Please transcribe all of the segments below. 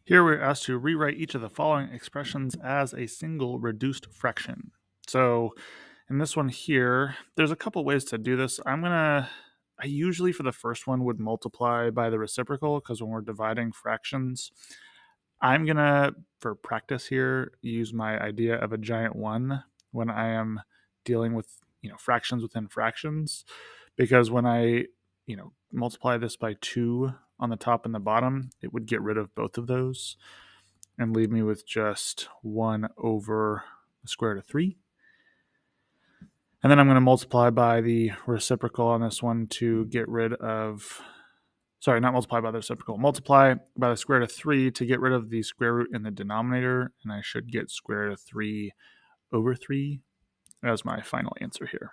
Here we're asked to rewrite each of the following expressions as a single reduced fraction. So in this one here, there's a couple ways to do this. I usually for the first one would multiply by the reciprocal because when we're dividing fractions, I'm gonna, for practice here, use my idea of a giant one when I am dealing with, fractions within fractions, because when I, multiply this by 2 on the top and the bottom, it would get rid of both of those and leave me with just 1 over the square root of 3. And then I'm going to multiply by the reciprocal on this one to get rid of, sorry, not multiply by the reciprocal, multiply by the square root of 3 to get rid of the square root in the denominator, and I should get square root of 3 over 3 as my final answer here.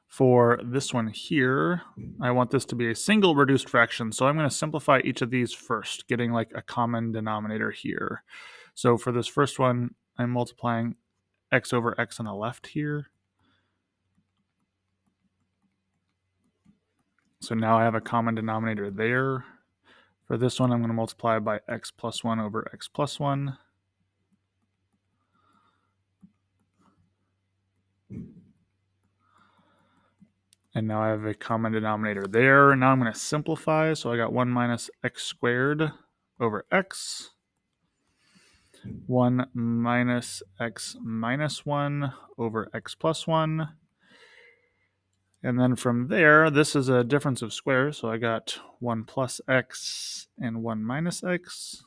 For this one here, I want this to be a single reduced fraction, so I'm going to simplify each of these first, getting like a common denominator here. So for this first one, I'm multiplying x over x on the left here. So now I have a common denominator there. For this one, I'm going to multiply by x plus 1 over x plus 1. And now I have a common denominator there. Now I'm going to simplify. So I got 1 minus x squared over x. 1 minus x minus 1 over x plus 1. And then from there, this is a difference of squares. So I got 1 plus x and 1 minus x.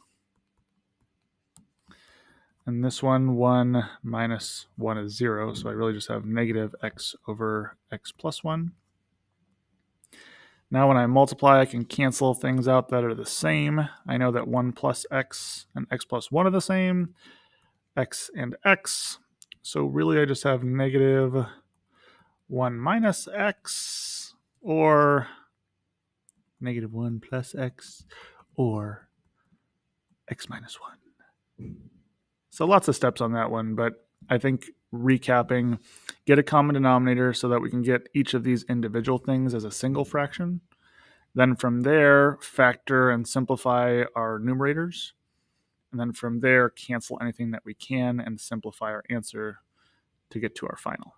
And this one, 1 minus 1 is 0. So I really just have negative x over x plus 1. Now when I multiply, I can cancel things out that are the same. I know that 1 plus x and x plus 1 are the same, x and x. So really I just have negative 1 minus x, or negative 1 plus x, or x minus 1. So lots of steps on that one, but I think recapping, get a common denominator so that we can get each of these individual things as a single fraction. Then from there, factor and simplify our numerators. And then from there, cancel anything that we can and simplify our answer to get to our final.